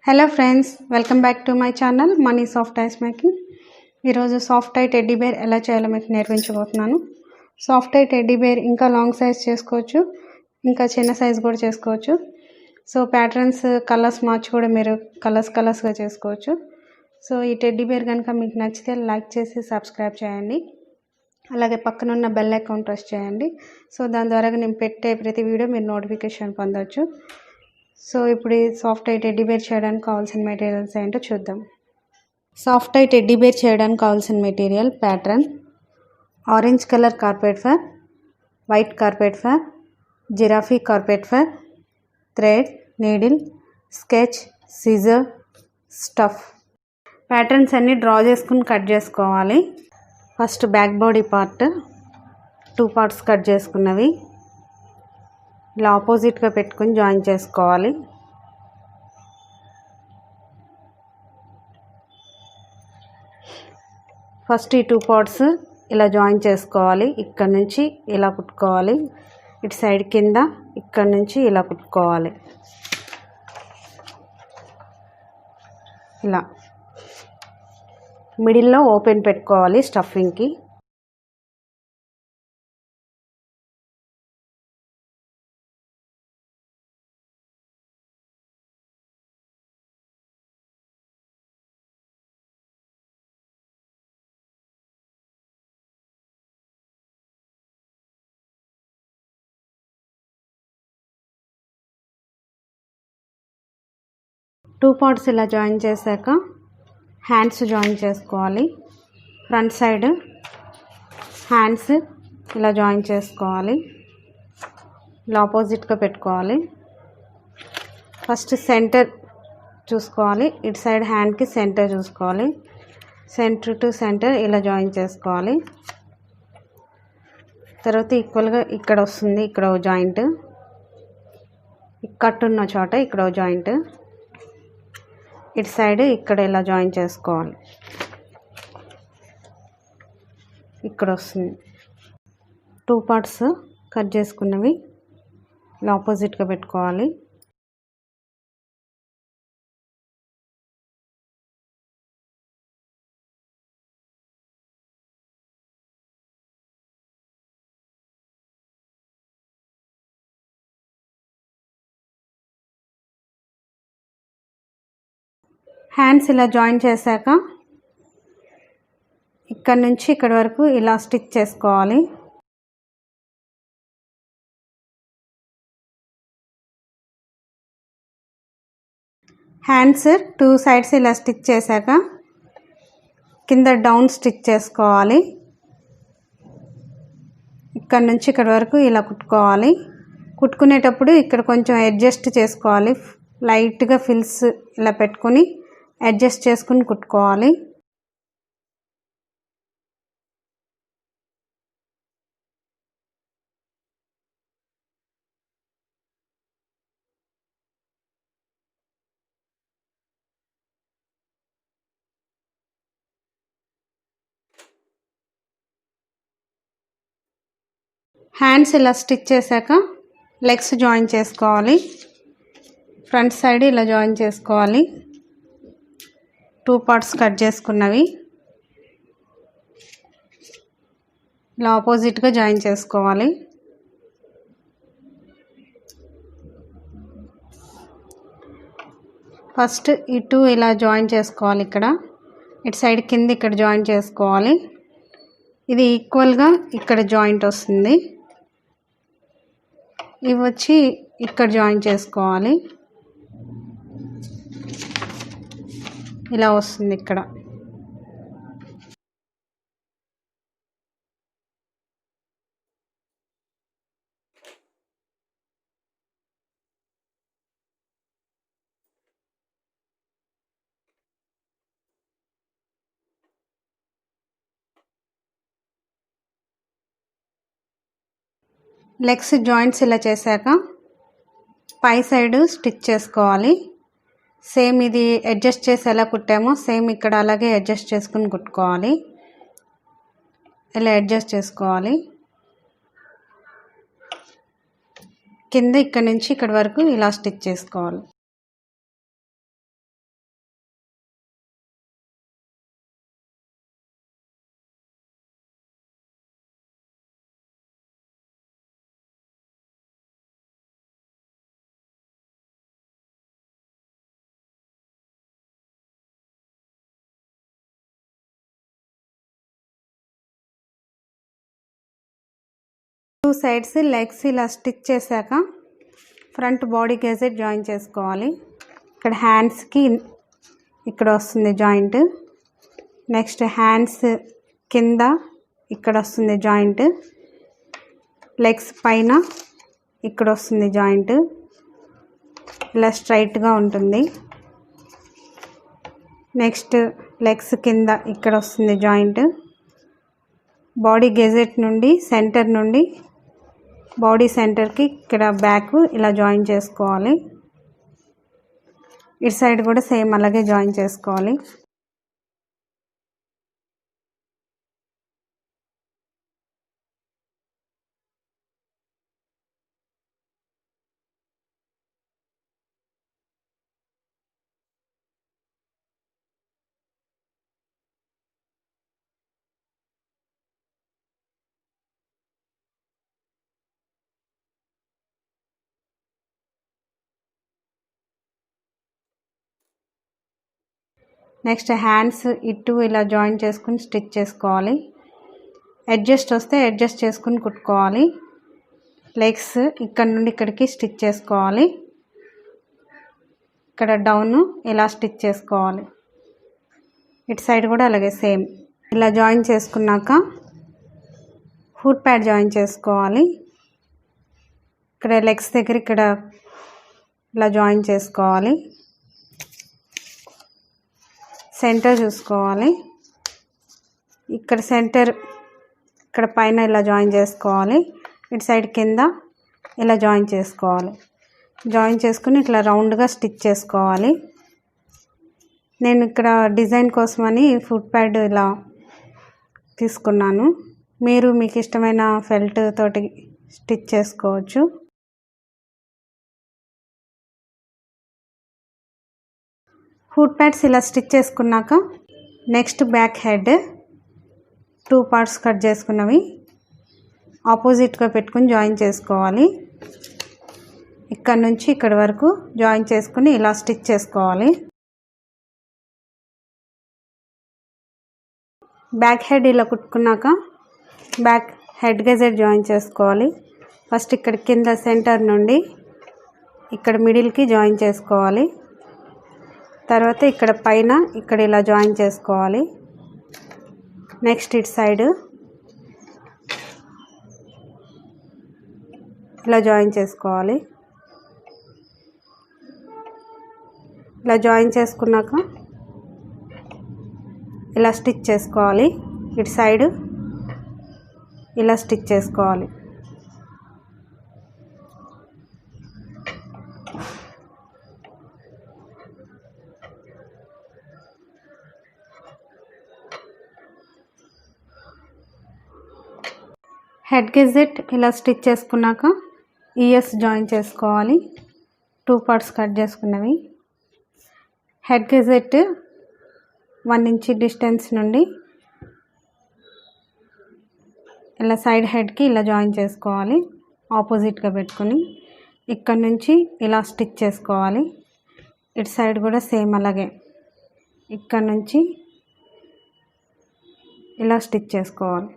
Hello friends, welcome back to my channel Mani soft toys making. ఈరోజు soft toy teddy bear ఎలా చేయాలో మీకు నేర్పించబోతున్నాను. సాఫ్ట్ టై టెడ్డీ బేర్ ఇంకా లాంగ్ సైజ్ చేసుకోవచ్చు, ఇంకా చిన్న సైజ్ కూడా చేసుకోవచ్చు. సో ప్యాటర్న్స్ కలర్స్ మార్చి కూడా మీరు కలర్స్గా చేసుకోవచ్చు. సో ఈ టెడ్డీ బేర్ కనుక మీకు నచ్చితే లైక్ చేసి సబ్స్క్రైబ్ చేయండి. అలాగే పక్కనున్న బెల్ ఐకాన్ ప్రెస్ చేయండి. సో దాని ద్వారా నేను పెట్టే ప్రతి వీడియో మీరు నోటిఫికేషన్ పొందవచ్చు. సో ఇప్పుడు ఈ సాఫ్ట్ టై టెడ్డీ బేర్ చేయడానికి కావాల్సిన మెటీరియల్స్ ఏంటో చూద్దాం. సాఫ్ట్ టై టెడ్డీ బేర్ చేయడానికి కావాల్సిన material pattern, orange colour carpet fur, white carpet fur, giraffe carpet fur, thread, needle, sketch, scissor, stuff. Patterns అన్నీ డ్రా చేసుకుని కట్ చేసుకోవాలి. First back body part 2 parts cut చేసుకున్నవి ఇలా ఆపోజిట్గా పెట్టుకుని జాయిన్ చేసుకోవాలి. ఫస్ట్ ఈ 2 పార్ట్స్ ఇలా జాయిన్ చేసుకోవాలి. ఇక్కడ నుంచి ఇలా కుట్టుకోవాలి. ఇటు సైడ్ కింద ఇక్కడ నుంచి ఇలా కుట్టుకోవాలి. ఇలా మిడిల్లో ఓపెన్ పెట్టుకోవాలి స్టఫింగ్కి. టూ పార్ట్స్ ఇలా జాయిన్ చేశాక హ్యాండ్స్ జాయిన్ చేసుకోవాలి. ఫ్రంట్ సైడ్ హ్యాండ్స్ ఇలా జాయిన్ చేసుకోవాలి. ఇలా ఆపోజిట్గా పెట్టుకోవాలి. ఫస్ట్ సెంటర్ చూసుకోవాలి. ఇటు సైడ్ హ్యాండ్కి సెంటర్ చూసుకోవాలి. సెంటర్ టు సెంటర్ ఇలా జాయిన్ చేసుకోవాలి. తర్వాత ఈక్వల్గా ఇక్కడ వస్తుంది, ఇక్కడ ఒక జాయింట్, కట్ ఉన్న చోట ఇక్కడ ఒక జాయింట్, ఇటు సైడ్ ఇక్కడ ఇలా జాయిన్ చేసుకోవాలి. ఇక్కడ వస్తుంది. 2 పార్ట్స్ కట్ చేసుకున్నవి ఇలా ఆపోజిట్గా పెట్టుకోవాలి. హ్యాండ్స్ ఇలా జాయిన్ చేశాక ఇక్కడ నుంచి ఇక్కడ వరకు ఇలా స్టిచ్ చేసుకోవాలి. హ్యాండ్స్ 2 సైడ్స్ ఇలా స్టిచ్ చేశాక కింద డౌన్ స్టిచ్ చేసుకోవాలి. ఇక్కడ నుంచి ఇక్కడ వరకు ఇలా కుట్టుకోవాలి. కుట్టుకునేటప్పుడు ఇక్కడ కొంచెం అడ్జస్ట్ చేసుకోవాలి. లైట్గా ఫిల్స్ ఇలా పెట్టుకొని అడ్జస్ట్ చేసుకుని కుట్టుకోవాలి. హ్యాండ్స్ ఇలా స్టిచ్ చేశాక లెగ్స్ జాయిన్ చేసుకోవాలి. ఫ్రంట్ సైడ్ ఇలా జాయిన్ చేసుకోవాలి. 2 పార్ట్స్ కట్ చేసుకున్నవి ఇలా ఆపోజిట్గా జాయిన్ చేసుకోవాలి. ఫస్ట్ ఇటు ఇలా జాయిన్ చేసుకోవాలి. ఇక్కడ ఇటు సైడ్ కింద ఇక్కడ జాయిన్ చేసుకోవాలి. ఇది ఈక్వల్గా ఇక్కడ జాయింట్ వస్తుంది. ఇవి వచ్చి ఇక్కడ జాయిన్ చేసుకోవాలి. ఇలా వస్తుంది ఇక్కడ. లెగ్స్ జాయింట్స్ ఇలా చేశాక పై సైడ్ స్టిచ్ చేసుకోవాలి. సేమ్ ఇది అడ్జస్ట్ చేసి ఎలా కుట్టామో సేమ్ ఇక్కడ అలాగే అడ్జస్ట్ చేసుకుని కుట్టుకోవాలి. ఇలా అడ్జస్ట్ చేసుకోవాలి. కింద ఇక్కడ నుంచి ఇక్కడ వరకు ఇలా స్టిచ్ చేసుకోవాలి. సైడ్స్ లెగ్స్ ఇలా స్టిచ్ చేశాక ఫ్రంట్ బాడీ గెజెట్ జాయిన్ చేసుకోవాలి. ఇక్కడ హ్యాండ్స్కి ఇక్కడ వస్తుంది జాయింట్. నెక్స్ట్ హ్యాండ్స్ కింద ఇక్కడ వస్తుంది జాయింట్. లెగ్స్ పైన ఇక్కడ వస్తుంది జాయింట్. ఇలా స్ట్రైట్గా ఉంటుంది. నెక్స్ట్ లెగ్స్ కింద ఇక్కడ వస్తుంది జాయింట్. బాడీ గెజెట్ నుండి సెంటర్ నుండి బాడీ సెంటర్కి ఇక్కడ బ్యాక్ ఇలా జాయిన్ చేసుకోవాలి. ఇటు సైడ్ కూడా సేమ్ అలాగే జాయిన్ చేసుకోవాలి. నెక్స్ట్ హ్యాండ్స్ ఇటు ఇలా జాయిన్ చేసుకుని స్టిచ్ చేసుకోవాలి. అడ్జస్ట్ వస్తే అడ్జస్ట్ చేసుకుని కుట్టుకోవాలి. లెగ్స్ ఇక్కడ నుండి ఇక్కడికి స్టిచ్ చేసుకోవాలి. ఇక్కడ డౌన్ ఇలా స్టిచ్ చేసుకోవాలి. ఇటు సైడ్ కూడా అలాగే సేమ్ ఇలా జాయిన్ చేసుకున్నాక ఫుట్ ప్యాడ్ జాయిన్ చేసుకోవాలి. ఇక్కడ లెగ్స్ దగ్గర ఇక్కడ ఇలా జాయిన్ చేసుకోవాలి. సెంటర్ చూసుకోవాలి. ఇక్కడ సెంటర్ ఇక్కడ పైన ఇలా జాయిన్ చేసుకోవాలి. ఇటు సైడ్ కింద ఇలా జాయిన్ చేసుకోవాలి. జాయిన్ చేసుకుని ఇట్లా రౌండ్గా స్టిచ్ చేసుకోవాలి. నేను ఇక్కడ డిజైన్ కోసమని ఫుట్ ప్యాడ్ ఇలా తీసుకున్నాను. మీరు మీకు ఇష్టమైన ఫెల్ట్ తోటి స్టిచ్ చేసుకోవచ్చు. ఫుట్ ప్యాడ్స్ ఇలా స్టిచ్ చేసుకున్నాక next back head 2 parts cut చేసుకున్నవి ఆపోజిట్గా పెట్టుకుని జాయిన్ చేసుకోవాలి. ఇక్కడ నుంచి ఇక్కడ వరకు జాయిన్ చేసుకుని ఇలా స్టిచ్ చేసుకోవాలి. బ్యాక్ హెడ్ ఇలా కుట్టుకున్నాక బ్యాక్ హెడ్ గెజెట్ జాయిన్ చేసుకోవాలి. ఫస్ట్ ఇక్కడ కింద సెంటర్ నుండి ఇక్కడ మిడిల్కి జాయిన్ చేసుకోవాలి. తర్వాత ఇక్కడ పైన ఇక్కడ ఇలా జాయిన్ చేసుకోవాలి. నెక్స్ట్ ఇటు సైడ్ ఇలా జాయిన్ చేసుకోవాలి. ఇలా జాయిన్ చేసుకున్నాక ఇలా స్టిచ్ చేసుకోవాలి. ఇటు సైడ్ ఇలా స్టిచ్ చేసుకోవాలి. హెడ్ గెజెట్ ఇలా స్టిచ్ చేసుకున్నాక ఇయర్స్ జాయిన్ చేసుకోవాలి. 2 పార్ట్స్ కట్ చేసుకున్నవి. హెడ్ గెజెట్ 1 ఇంచ్ డిస్టెన్స్ నుండి ఇలా సైడ్ హెడ్కి ఇలా జాయిన్ చేసుకోవాలి. ఆపోజిట్గా పెట్టుకుని ఇక్కడ నుంచి ఇలా స్టిచ్ చేసుకోవాలి. ఇటు సైడ్ కూడా సేమ్ అలాగే ఇక్కడ నుంచి ఇలా స్టిచ్ చేసుకోవాలి.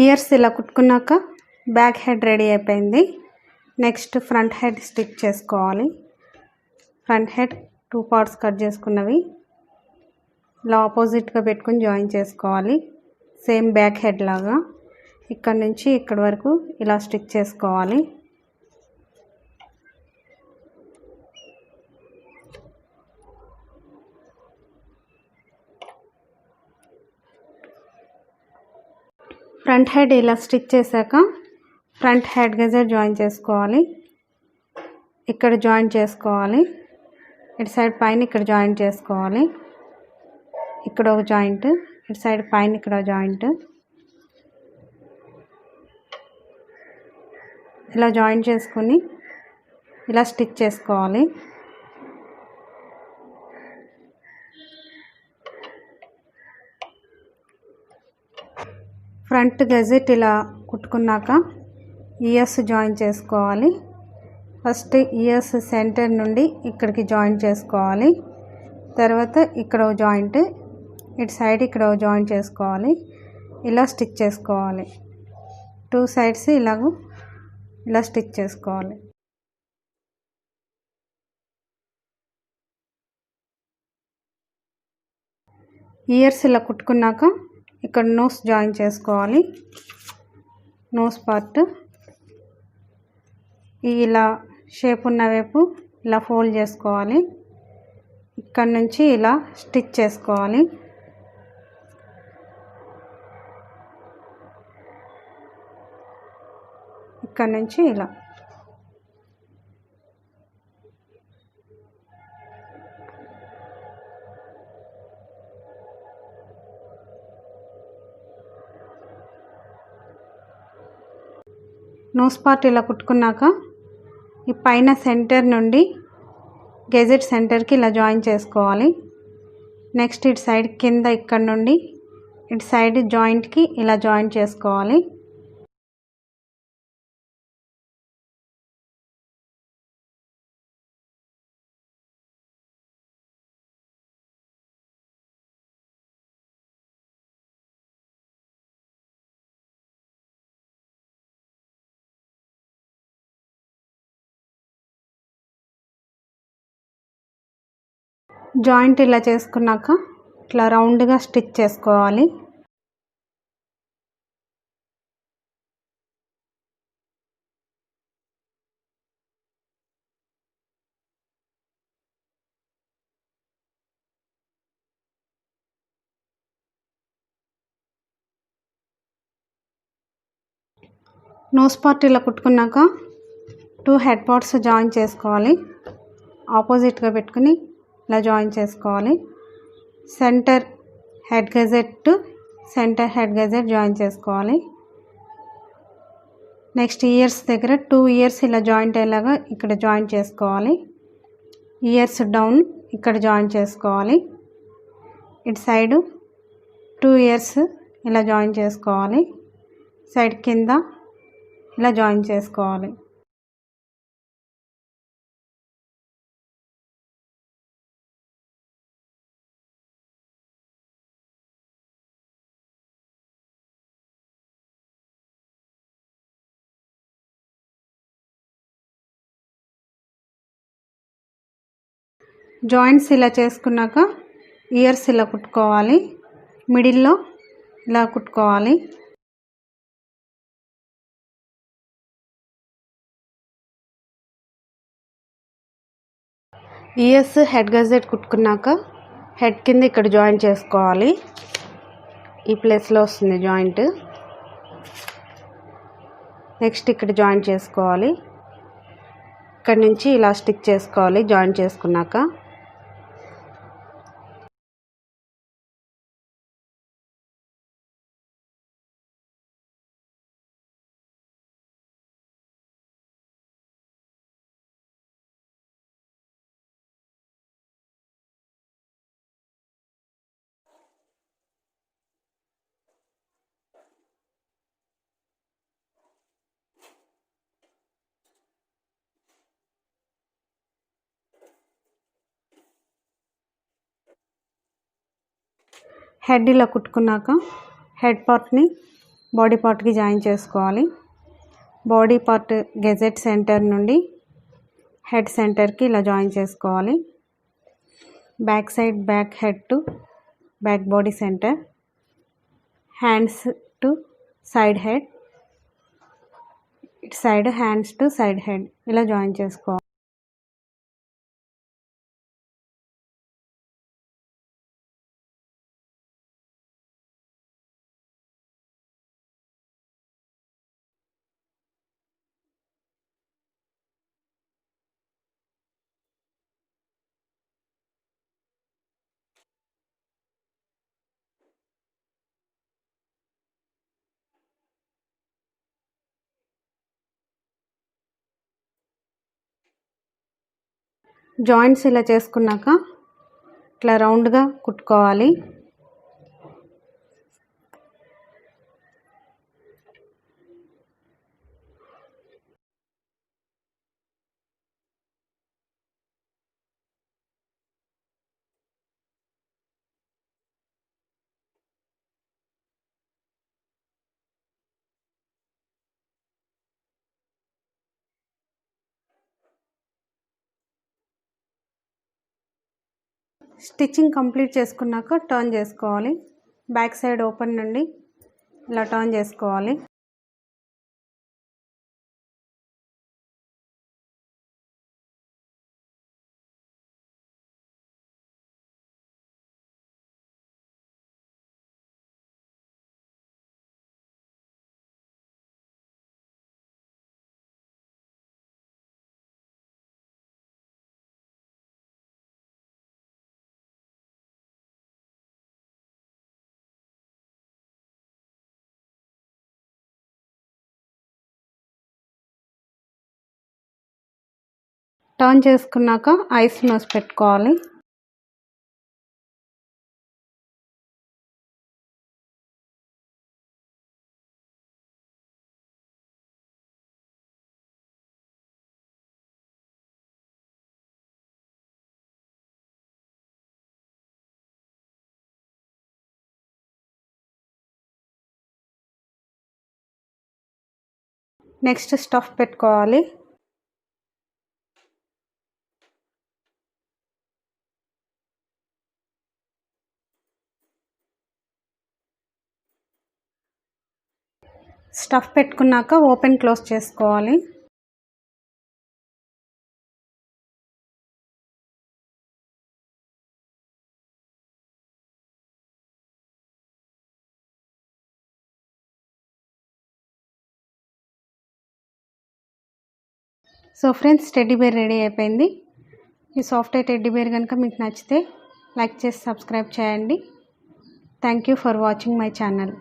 ఇయర్స్ ఇలా కుట్టుకున్నాక బ్యాక్ హెడ్ రెడీ అయిపోయింది. నెక్స్ట్ ఫ్రంట్ హెడ్ స్టిచ్ చేసుకోవాలి. ఫ్రంట్ హెడ్ 2 పార్ట్స్ కట్ చేసుకున్నవి ఇలా ఆపోజిట్గా పెట్టుకుని జాయిన్ చేసుకోవాలి. సేమ్ బ్యాక్ హెడ్ లాగా ఇక్కడ నుంచి ఇక్కడ వరకు ఇలా స్టిచ్ చేసుకోవాలి. ఫ్రంట్ హెడ్ ఇలా స్టిచ్ చేశాక ఫ్రంట్ హెడ్ గెజెట్ జాయిన్ చేసుకోవాలి. ఇక్కడ జాయిన్ చేసుకోవాలి. ఇటు సైడ్ పైన ఇక్కడ జాయిన్ చేసుకోవాలి. ఇక్కడ ఒక జాయింట్, ఇటు సైడ్ పైన ఇక్కడ జాయింట్, ఇలా జాయిన్ చేసుకుని ఇలా స్టిచ్ చేసుకోవాలి. ఫ్రంట్ గెజెట్ ఇలా కుట్టుకున్నాక ఇయర్స్ జాయిన్ చేసుకోవాలి. ఫస్ట్ ఇయర్స్ సెంటర్ నుండి ఇక్కడికి జాయిన్ చేసుకోవాలి. తర్వాత ఇక్కడ జాయింట్, ఇటు సైడ్ ఇక్కడ జాయిన్ చేసుకోవాలి. ఇలా స్టిచ్ చేసుకోవాలి. 2 సైడ్స్ ఇలా స్టిచ్ చేసుకోవాలి. ఇయర్స్ ఇలా కుట్టుకున్నాక ఇక్కడ నోస్ జాయిన్ చేసుకోవాలి. నోస్ పార్ట్ ఇలా షేప్ ఉన్న వైపు ఇలా ఫోల్డ్ చేసుకోవాలి. ఇక్కడ నుంచి ఇలా స్టిచ్ చేసుకోవాలి. ఇక్కడ నుంచి ఇలా నోస్ పార్ట్ ఇలా కుట్టుకున్నాక ఈ పైన సెంటర్ నుండి గెజెట్ సెంటర్కి ఇలా జాయిన్ చేసుకోవాలి. నెక్స్ట్ ఇటు సైడ్ కింద ఇక్కడ నుండి ఇటు సైడ్ జాయింట్కి ఇలా జాయిన్ చేసుకోవాలి. జాయింట్ ఇలా చేసుకున్నాక ఇట్లా రౌండ్గా స్టిచ్ చేసుకోవాలి. నోస్ పార్ట్ ఇలా కుట్టుకున్నాక 2 హెడ్ పార్ట్స్ జాయిన్ చేసుకోవాలి. ఆపోజిట్గా పెట్టుకుని ఇలా జాయిన్ చేసుకోవాలి. Centre head gazette to centre head gazette join చేసుకోవాలి. నెక్స్ట్ ఇయర్స్ దగ్గర 2 ఇయర్స్ ఇలా జాయింట్ అయ్యేలాగా ఇక్కడ జాయిన్ చేసుకోవాలి. ఇయర్స్ డౌన్ ఇక్కడ జాయిన్ చేసుకోవాలి. ఇటు సైడు 2 ఇయర్స్ ఇలా జాయిన్ చేసుకోవాలి. సైడ్ కింద ఇలా జాయిన్ చేసుకోవాలి. జాయింట్స్ ఇలా చేసుకున్నాక ఇయర్స్ ఇలా కుట్టుకోవాలి. మిడిల్లో ఇలా కుట్టుకోవాలి. ఇయర్స్ హెడ్ గజెట్ కుట్టుకున్నాక హెడ్ కింద ఇక్కడ జాయిన్ చేసుకోవాలి. ఈ ప్లేస్లో వస్తుంది జాయింట్. నెక్స్ట్ ఇక్కడ జాయిన్ చేసుకోవాలి. ఇక్కడ నుంచి ఇలా స్టిచ్ చేసుకోవాలి. జాయిన్ చేసుకున్నాక హెడ్ ఇలా కుట్టుకున్నాక హెడ్ పార్ట్ని బాడీ పార్ట్కి జాయిన్ చేసుకోవాలి. బాడీ పార్ట్ గెజెట్ సెంటర్ నుండి హెడ్ సెంటర్కి ఇలా జాయిన్ చేసుకోవాలి. Back side back head to back body centre, hands to side head, ఇటు side hands to side head ఇలా జాయిన్ చేసుకోవాలి. జాయింట్స్ ఇలా చేసుకున్నాక ఇట్లా రౌండ్గా కుట్టుకోవాలి. స్టిచ్చింగ్ కంప్లీట్ చేసుకున్నాక టర్న్ చేసుకోవాలి. బ్యాక్ సైడ్ ఓపెన్ నుండి ఇలా టర్న్ చేసుకోవాలి. టర్న్ చేసుకున్నాక ఐస్ నోస్ పెట్టుకోవాలి. నెక్స్ట్ స్టఫ్ పెట్టుకోవాలి. స్టఫ్ పెట్టుకున్నాక ఓపెన్ క్లోజ్ చేసుకోవాలి. So friends, teddy bear ready అయిపోయింది. ఈ సాఫ్ట్ టెడ్డీ బేర్ కనుక మీకు నచ్చితే లైక్ చేసి సబ్స్క్రైబ్ చేయండి. Thank you for watching my channel.